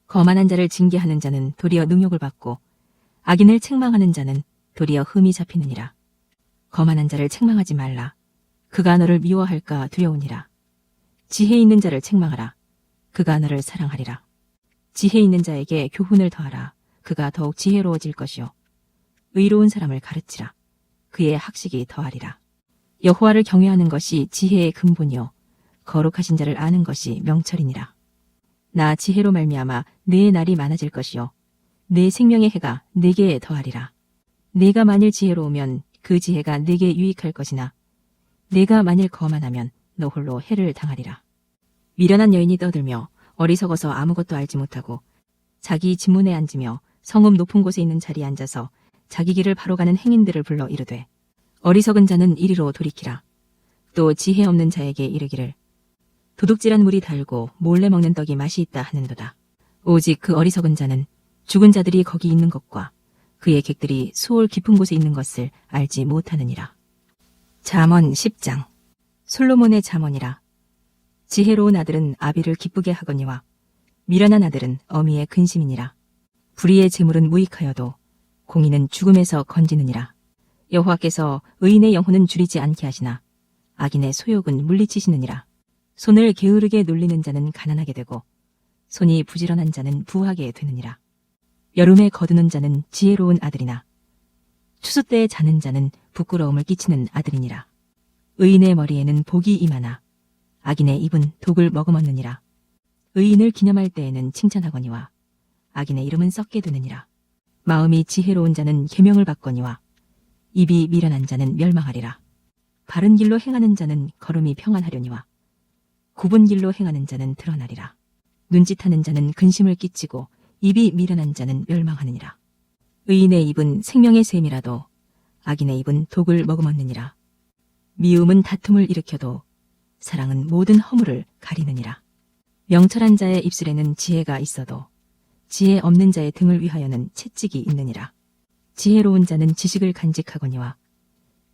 Speaker 2: 거만한 자를 징계하는 자는 도리어 능욕을 받고 악인을 책망하는 자는 도리어 흠이 잡히느니라. 거만한 자를 책망하지 말라. 그가 너를 미워할까 두려우니라. 지혜 있는 자를 책망하라. 그가 너를 사랑하리라. 지혜 있는 자에게 교훈을 더하라. 그가 더욱 지혜로워질 것이요 의로운 사람을 가르치라. 그의 학식이 더하리라. 여호와를 경외하는 것이 지혜의 근본이요 거룩하신 자를 아는 것이 명철이니라. 나 지혜로 말미암아 내 날이 많아질 것이요 내 생명의 해가 내게 더하리라. 내가 만일 지혜로우면 그 지혜가 내게 유익할 것이나 내가 만일 거만하면 너 홀로 해를 당하리라. 미련한 여인이 떠들며 어리석어서 아무것도 알지 못하고 자기 집문에 앉으며 성읍 높은 곳에 있는 자리에 앉아서 자기 길을 바로 가는 행인들을 불러 이르되 어리석은 자는 이리로 돌이키라. 또 지혜 없는 자에게 이르기를 도둑질한 물이 달고 몰래 먹는 떡이 맛이 있다 하는도다. 오직 그 어리석은 자는 죽은 자들이 거기 있는 것과 그의 객들이 수월 깊은 곳에 있는 것을 알지 못하느니라. 잠언 10장. 솔로몬의 잠언이라. 지혜로운 아들은 아비를 기쁘게 하거니와 미련한 아들은 어미의 근심이니라. 불의의 재물은 무익하여도 공의는 죽음에서 건지느니라. 여호와께서 의인의 영혼은 줄이지 않게 하시나 악인의 소욕은 물리치시느니라. 손을 게으르게 놀리는 자는 가난하게 되고 손이 부지런한 자는 부하게 되느니라. 여름에 거두는 자는 지혜로운 아들이나 추수 때에 자는 자는 부끄러움을 끼치는 아들이니라. 의인의 머리에는 복이 임하나 악인의 입은 독을 머금었느니라. 의인을 기념할 때에는 칭찬하거니와 악인의 이름은 썩게 되느니라. 마음이 지혜로운 자는 계명을 받거니와 입이 미련한 자는 멸망하리라. 바른 길로 행하는 자는 걸음이 평안하려니와 굽은 길로 행하는 자는 드러나리라. 눈짓하는 자는 근심을 끼치고 입이 미련한 자는 멸망하느니라. 의인의 입은 생명의 샘이라도 악인의 입은 독을 머금었느니라. 미움은 다툼을 일으켜도 사랑은 모든 허물을 가리느니라. 명철한 자의 입술에는 지혜가 있어도 지혜 없는 자의 등을 위하여는 채찍이 있느니라. 지혜로운 자는 지식을 간직하거니와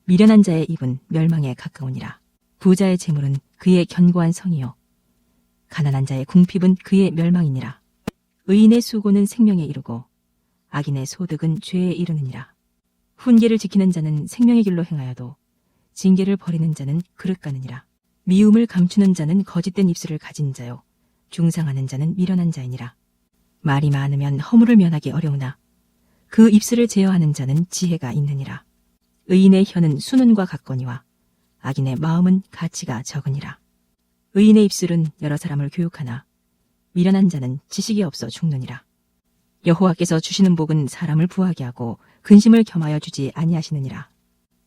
Speaker 2: 미련한 자의 입은 멸망에 가까우니라. 부자의 재물은 그의 견고한 성이요 가난한 자의 궁핍은 그의 멸망이니라. 의인의 수고는 생명에 이르고 악인의 소득은 죄에 이르느니라. 훈계를 지키는 자는 생명의 길로 행하여도 징계를 버리는 자는 그릇 가느니라. 미움을 감추는 자는 거짓된 입술을 가진 자요 중상하는 자는 미련한 자이니라. 말이 많으면 허물을 면하기 어려우나 그 입술을 제어하는 자는 지혜가 있느니라. 의인의 혀는 수는과 같거니와 악인의 마음은 가치가 적으니라. 의인의 입술은 여러 사람을 교육하나 미련한 자는 지식이 없어 죽느니라. 여호와께서 주시는 복은 사람을 부하게 하고 근심을 겸하여 주지 아니하시느니라.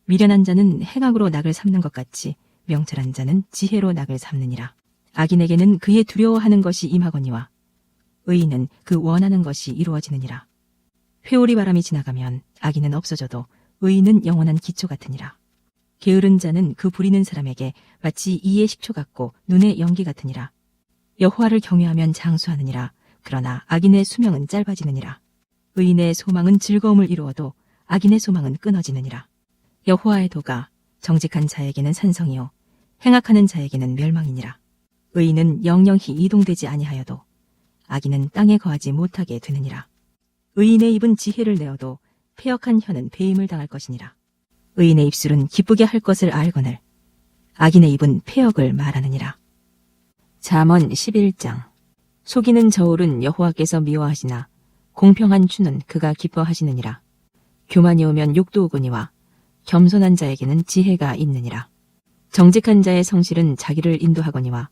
Speaker 2: 미련한 자는 행악으로 낙을 삼는 것 같이 명철한 자는 지혜로 낙을 삼느니라. 악인에게는 그의 두려워하는 것이 임하거니와 의인은 그 원하는 것이 이루어지느니라. 회오리 바람이 지나가면 악인은 없어져도 의인은 영원한 기초 같으니라. 게으른 자는 그 부리는 사람에게 마치 이의 식초 같고 눈의 연기 같으니라. 여호와를 경외하면 장수하느니라. 그러나 악인의 수명은 짧아지느니라. 의인의 소망은 즐거움을 이루어도 악인의 소망은 끊어지느니라. 여호와의 도가 정직한 자에게는 산성이요 행악하는 자에게는 멸망이니라. 의인은 영영히 이동되지 아니하여도 악인은 땅에 거하지 못하게 되느니라. 의인의 입은 지혜를 내어도 패역한 혀는 배임을 당할 것이니라. 의인의 입술은 기쁘게 할 것을 알거늘 악인의 입은 패역을 말하느니라. 잠언 11장. 속이는 저울은 여호와께서 미워하시나 공평한 추는 그가 기뻐하시느니라. 교만이 오면 욕도 오거니와 겸손한 자에게는 지혜가 있느니라. 정직한 자의 성실은 자기를 인도하거니와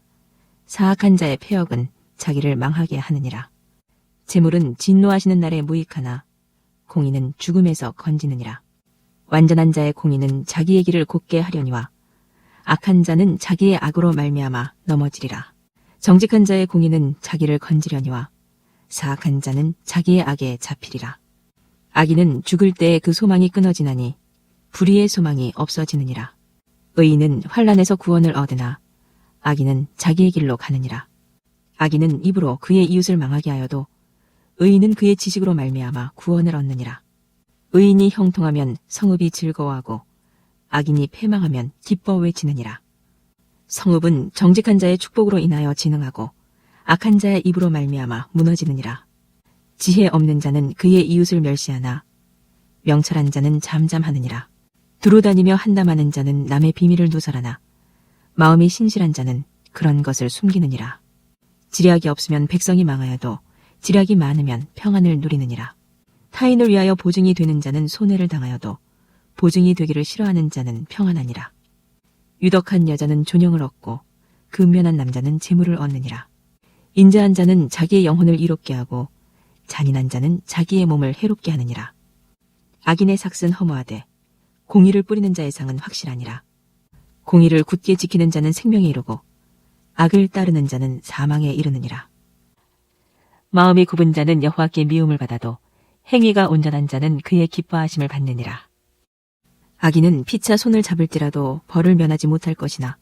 Speaker 2: 사악한 자의 패역은 자기를 망하게 하느니라. 재물은 진노하시는 날에 무익하나 공의는 죽음에서 건지느니라. 완전한 자의 공의는 자기의 길을 곧게 하려니와 악한 자는 자기의 악으로 말미암아 넘어지리라. 정직한 자의 공의는 자기를 건지려니와 사악한 자는 자기의 악에 잡히리라. 악인은 죽을 때에 그 소망이 끊어지나니 불의의 소망이 없어지느니라. 의인은 환난에서 구원을 얻으나 악인은 자기의 길로 가느니라. 악인은 입으로 그의 이웃을 망하게 하여도 의인은 그의 지식으로 말미암아 구원을 얻느니라. 의인이 형통하면 성읍이 즐거워하고 악인이 패망하면 기뻐 외치느니라. 성읍은 정직한 자의 축복으로 인하여 진흥하고 악한 자의 입으로 말미암아 무너지느니라. 지혜 없는 자는 그의 이웃을 멸시하나 명철한 자는 잠잠하느니라. 두루다니며 한담하는 자는 남의 비밀을 누설하나 마음이 신실한 자는 그런 것을 숨기느니라. 지략이 없으면 백성이 망하여도 지략이 많으면 평안을 누리느니라. 타인을 위하여 보증이 되는 자는 손해를 당하여도 보증이 되기를 싫어하는 자는 평안하니라. 유덕한 여자는 존영을 얻고 근면한 남자는 재물을 얻느니라. 인자한 자는 자기의 영혼을 이롭게 하고 잔인한 자는 자기의 몸을 해롭게 하느니라. 악인의 삭은 허무하되 공의를 뿌리는 자의 상은 확실하니라. 공의를 굳게 지키는 자는 생명에 이르고 악을 따르는 자는 사망에 이르느니라. 마음이 굽은 자는 여호와께 미움을 받아도 행위가 온전한 자는 그의 기뻐하심을 받느니라. 악인은 피차 손을 잡을지라도 벌을 면하지 못할 것이나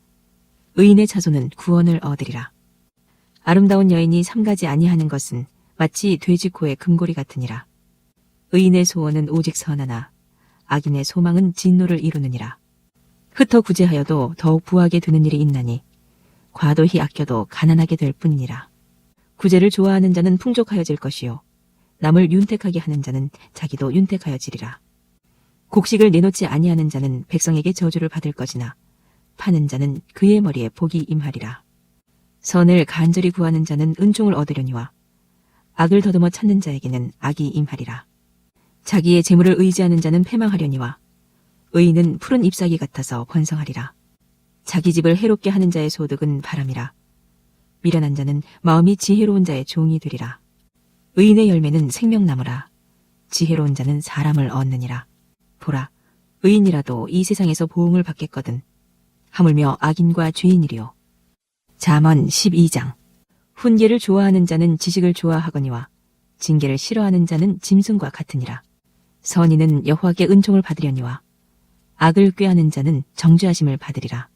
Speaker 2: 의인의 자손은 구원을 얻으리라. 아름다운 여인이 삼가지 아니하는 것은 마치 돼지 코의 금고리 같으니라. 의인의 소원은 오직 선하나 악인의 소망은 진노를 이루느니라. 흩어 구제하여도 더욱 부하게 되는 일이 있나니 과도히 아껴도 가난하게 될 뿐이니라. 구제를 좋아하는 자는 풍족하여질 것이요 남을 윤택하게 하는 자는 자기도 윤택하여지리라. 곡식을 내놓지 아니하는 자는 백성에게 저주를 받을 것이나 파는 자는 그의 머리에 복이 임하리라. 선을 간절히 구하는 자는 은총을 얻으려니와 악을 더듬어 찾는 자에게는 악이 임하리라. 자기의 재물을 의지하는 자는 패망하려니와 의인은 푸른 잎사귀 같아서 번성하리라. 자기 집을 해롭게 하는 자의 소득은 바람이라. 미련한 자는 마음이 지혜로운 자의 종이 되리라. 의인의 열매는 생명나무라. 지혜로운 자는 사람을 얻느니라. 보라, 의인이라도 이 세상에서 보응을 받겠거든. 하물며 악인과 죄인이리요. 잠언 12장. 훈계를 좋아하는 자는 지식을 좋아하거니와 징계를 싫어하는 자는 짐승과 같으니라. 선인은 여호와께 은총을 받으려니와 악을 꾀하는 자는 정죄하심을 받으리라.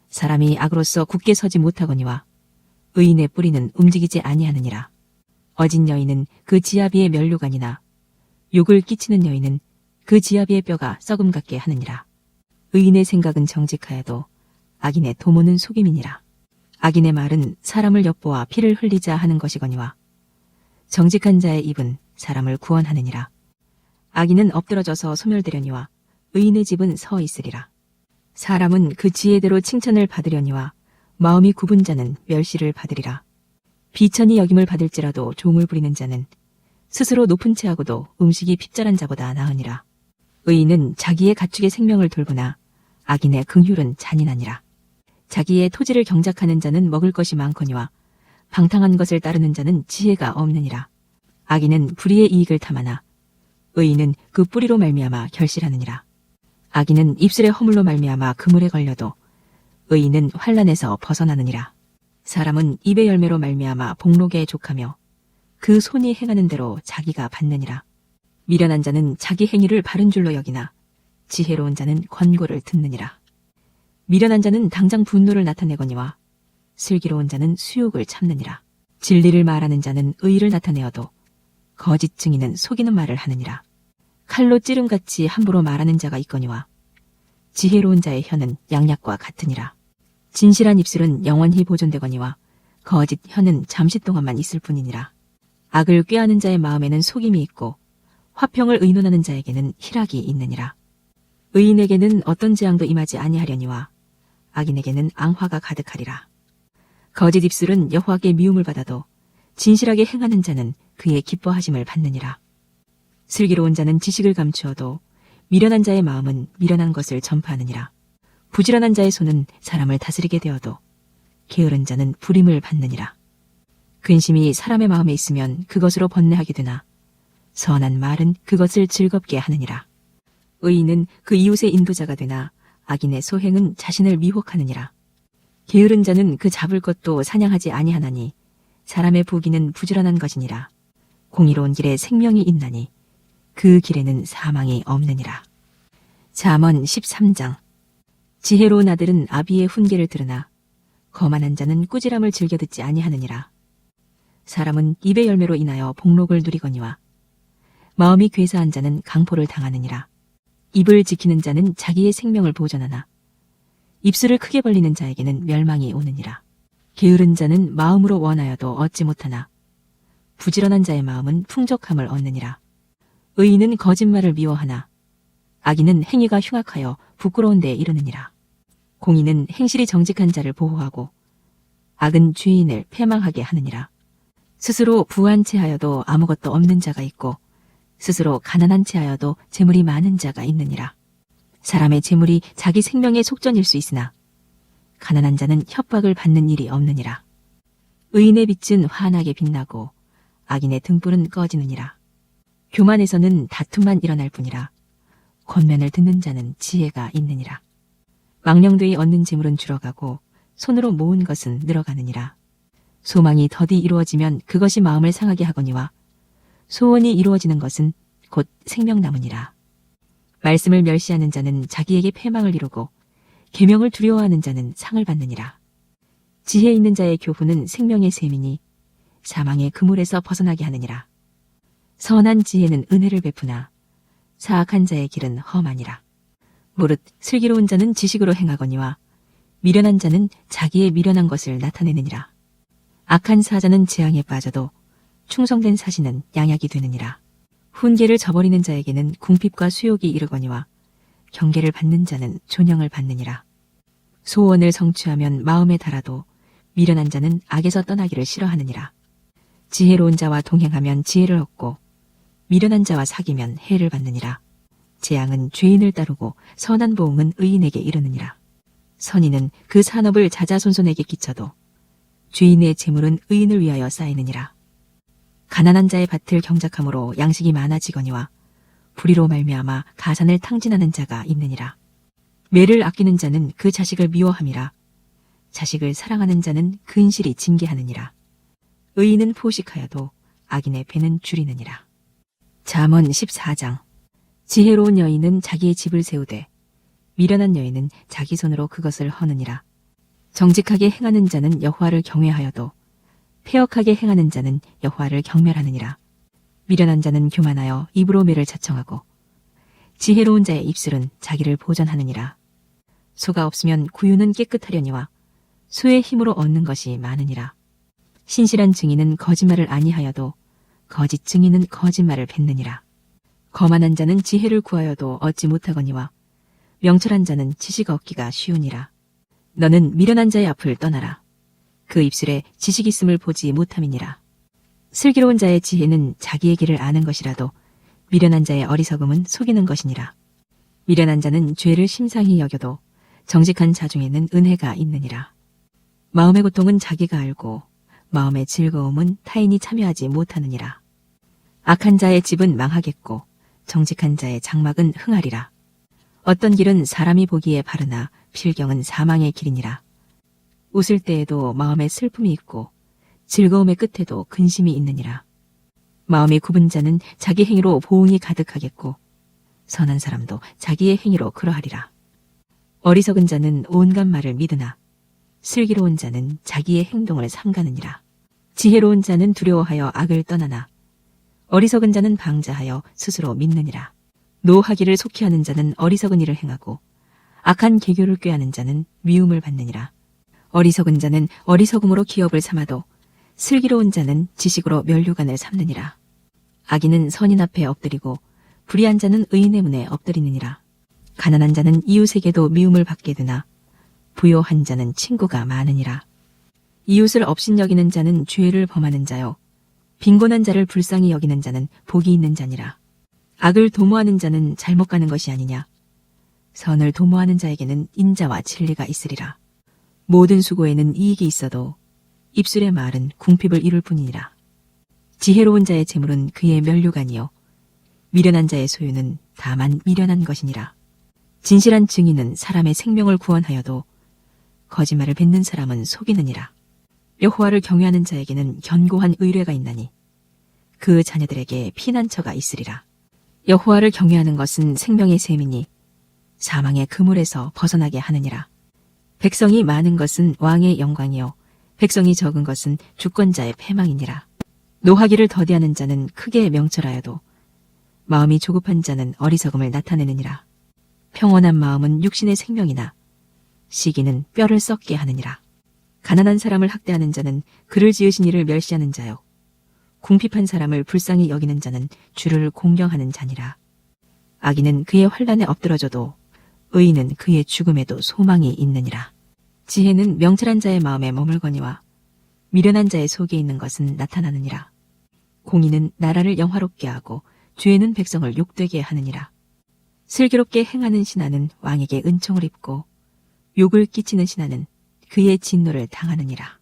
Speaker 2: 사람이 악으로서 굳게 서지 못하거니와 의인의 뿌리는 움직이지 아니하느니라. 어진 여인은 그 지아비의 면류관이나 욕을 끼치는 여인은 그 지아비의 뼈가 썩음 같게 하느니라. 의인의 생각은 정직하여도 악인의 도모는 속임이니라. 악인의 말은 사람을 엿보아 피를 흘리자 하는 것이거니와 정직한 자의 입은 사람을 구원하느니라. 악인은 엎드러져서 소멸되려니와 의인의 집은 서 있으리라. 사람은 그 지혜대로 칭찬을 받으려니와 마음이 굽은 자는 멸시를 받으리라. 비천히 여김을 받을지라도 종을 부리는 자는 스스로 높은 채하고도 음식이 핍절한 자보다 나으니라. 의인은 자기의 가축의 생명을 돌보나 악인의 긍휼은 잔인하니라. 자기의 토지를 경작하는 자는 먹을 것이 많거니와 방탕한 것을 따르는 자는 지혜가 없느니라. 악인은 불의의 이익을 탐하나 의인은 그 뿌리로 말미암아 결실하느니라. 악인은 입술의 허물로 말미암아 그물에 걸려도 의인은 환난에서 벗어나느니라. 사람은 입의 열매로 말미암아 복록에 족하며 그 손이 행하는 대로 자기가 받느니라. 미련한 자는 자기 행위를 바른 줄로 여기나 지혜로운 자는 권고를 듣느니라. 미련한 자는 당장 분노를 나타내거니와 슬기로운 자는 수욕을 참느니라. 진리를 말하는 자는 의의를 나타내어도 거짓 증인은 속이는 말을 하느니라. 칼로 찌름같이 함부로 말하는 자가 있거니와 지혜로운 자의 혀는 양약과 같으니라. 진실한 입술은 영원히 보존되거니와 거짓 혀는 잠시 동안만 있을 뿐이니라. 악을 꾀하는 자의 마음에는 속임이 있고 화평을 의논하는 자에게는 희락이 있느니라. 의인에게는 어떤 재앙도 임하지 아니하려니와 악인에게는 앙화가 가득하리라. 거짓 입술은 여호와께 미움을 받아도 진실하게 행하는 자는 그의 기뻐하심을 받느니라. 슬기로운 자는 지식을 감추어도 미련한 자의 마음은 미련한 것을 전파하느니라. 부지런한 자의 손은 사람을 다스리게 되어도 게으른 자는 부림을 받느니라. 근심이 사람의 마음에 있으면 그것으로 번뇌하게 되나 선한 말은 그것을 즐겁게 하느니라. 의인은 그 이웃의 인도자가 되나 악인의 소행은 자신을 미혹하느니라. 게으른 자는 그 잡을 것도 사냥하지 아니하나니 사람의 부귀는 부지런한 것이니라. 공의로운 길에 생명이 있나니 그 길에는 사망이 없느니라. 잠언 13장. 지혜로운 아들은 아비의 훈계를 들으나 거만한 자는 꾸지람을 즐겨 듣지 아니하느니라. 사람은 입의 열매로 인하여 복록을 누리거니와 마음이 괴사한 자는 강포를 당하느니라. 입을 지키는 자는 자기의 생명을 보존하나 입술을 크게 벌리는 자에게는 멸망이 오느니라. 게으른 자는 마음으로 원하여도 얻지 못하나 부지런한 자의 마음은 풍족함을 얻느니라. 의인은 거짓말을 미워하나 악인은 행위가 흉악하여 부끄러운 데에 이르느니라. 공의는 행실이 정직한 자를 보호하고 악은 죄인을 패망하게 하느니라. 스스로 부한 채하여도 아무것도 없는 자가 있고 스스로 가난한 채하여도 재물이 많은 자가 있느니라. 사람의 재물이 자기 생명의 속전일 수 있으나 가난한 자는 협박을 받는 일이 없느니라. 의인의 빛은 환하게 빛나고 악인의 등불은 꺼지느니라. 교만에서는 다툼만 일어날 뿐이라 권면을 듣는 자는 지혜가 있느니라. 망령되이 얻는 재물은 줄어가고 손으로 모은 것은 늘어가느니라. 소망이 더디 이루어지면 그것이 마음을 상하게 하거니와 소원이 이루어지는 것은 곧 생명나무니라. 말씀을 멸시하는 자는 자기에게 패망을 이루고 계명을 두려워하는 자는 상을 받느니라. 지혜 있는 자의 교훈은 생명의 셈이니 사망의 그물에서 벗어나게 하느니라. 선한 지혜는 은혜를 베푸나 사악한 자의 길은 험하니라. 무릇 슬기로운 자는 지식으로 행하거니와 미련한 자는 자기의 미련한 것을 나타내느니라. 악한 사자는 재앙에 빠져도 충성된 사신은 양약이 되느니라. 훈계를 저버리는 자에게는 궁핍과 수욕이 이르거니와 경계를 받는 자는 존영을 받느니라. 소원을 성취하면 마음에 달아도 미련한 자는 악에서 떠나기를 싫어하느니라. 지혜로운 자와 동행하면 지혜를 얻고 미련한 자와 사귀면 해를 받느니라. 재앙은 죄인을 따르고 선한 보응은 의인에게 이르느니라. 선인은 그 산업을 자자손손에게 끼쳐도 죄인의 재물은 의인을 위하여 쌓이느니라. 가난한 자의 밭을 경작함으로 양식이 많아지거니와 불의로 말미암아 가산을 탕진하는 자가 있느니라. 매를 아끼는 자는 그 자식을 미워함이라. 자식을 사랑하는 자는 근실이 징계하느니라. 의인은 포식하여도 악인의 배는 줄이느니라. 잠언 14장. 지혜로운 여인은 자기의 집을 세우되 미련한 여인은 자기 손으로 그것을 허느니라. 정직하게 행하는 자는 여호와를 경외하여도 패역하게 행하는 자는 여호와를 경멸하느니라. 미련한 자는 교만하여 입으로 매를 자청하고 지혜로운 자의 입술은 자기를 보전하느니라. 소가 없으면 구유는 깨끗하려니와 소의 힘으로 얻는 것이 많으니라. 신실한 증인은 거짓말을 아니하여도 거짓 증인은 거짓말을 뱉느니라. 거만한 자는 지혜를 구하여도 얻지 못하거니와 명철한 자는 지식 얻기가 쉬우니라. 너는 미련한 자의 앞을 떠나라. 그 입술에 지식 있음을 보지 못함이니라. 슬기로운 자의 지혜는 자기의 길을 아는 것이라도 미련한 자의 어리석음은 속이는 것이니라. 미련한 자는 죄를 심상히 여겨도 정직한 자 중에는 은혜가 있느니라. 마음의 고통은 자기가 알고 마음의 즐거움은 타인이 참여하지 못하느니라. 악한 자의 집은 망하겠고 정직한 자의 장막은 흥하리라. 어떤 길은 사람이 보기에 바르나 필경은 사망의 길이니라. 웃을 때에도 마음에 슬픔이 있고 즐거움의 끝에도 근심이 있느니라. 마음이 굽은 자는 자기 행위로 보응이 가득하겠고 선한 사람도 자기의 행위로 그러하리라. 어리석은 자는 온갖 말을 믿으나 슬기로운 자는 자기의 행동을 삼가느니라. 지혜로운 자는 두려워하여 악을 떠나나 어리석은 자는 방자하여 스스로 믿느니라. 노하기를 속히 하는 자는 어리석은 일을 행하고 악한 계교를 꾀하는 자는 미움을 받느니라. 어리석은 자는 어리석음으로 기업을 삼아도 슬기로운 자는 지식으로 면류관을 삼느니라. 악인은 선인 앞에 엎드리고 불의한 자는 의인의 문에 엎드리느니라. 가난한 자는 이웃에게도 미움을 받게 되나 부요한 자는 친구가 많으니라. 이웃을 업신여기는 자는 죄를 범하는 자요 빈곤한 자를 불쌍히 여기는 자는 복이 있는 자니라. 악을 도모하는 자는 잘못 가는 것이 아니냐. 선을 도모하는 자에게는 인자와 진리가 있으리라. 모든 수고에는 이익이 있어도 입술의 말은 궁핍을 이룰 뿐이니라. 지혜로운 자의 재물은 그의 면류관이요 미련한 자의 소유는 다만 미련한 것이니라. 진실한 증인은 사람의 생명을 구원하여도 거짓말을 뱉는 사람은 속이느니라. 여호와를 경외하는 자에게는 견고한 의뢰가 있나니 그 자녀들에게 피난처가 있으리라. 여호와를 경외하는 것은 생명의 셈이니 사망의 그물에서 벗어나게 하느니라. 백성이 많은 것은 왕의 영광이요 백성이 적은 것은 주권자의 패망이니라. 노하기를 더디하는 자는 크게 명철하여도 마음이 조급한 자는 어리석음을 나타내느니라. 평온한 마음은 육신의 생명이나 시기는 뼈를 썩게 하느니라. 가난한 사람을 학대하는 자는 그를 지으신 이를 멸시하는 자요 궁핍한 사람을 불쌍히 여기는 자는 주를 공경하는 자니라. 악인은 그의 환난에 엎드러져도 의인은 그의 죽음에도 소망이 있느니라. 지혜는 명철한 자의 마음에 머물거니와 미련한 자의 속에 있는 것은 나타나느니라. 공의는 나라를 영화롭게 하고 죄는 백성을 욕되게 하느니라. 슬기롭게 행하는 신하는 왕에게 은총을 입고 욕을 끼치는 신하는 그의 진노를 당하느니라.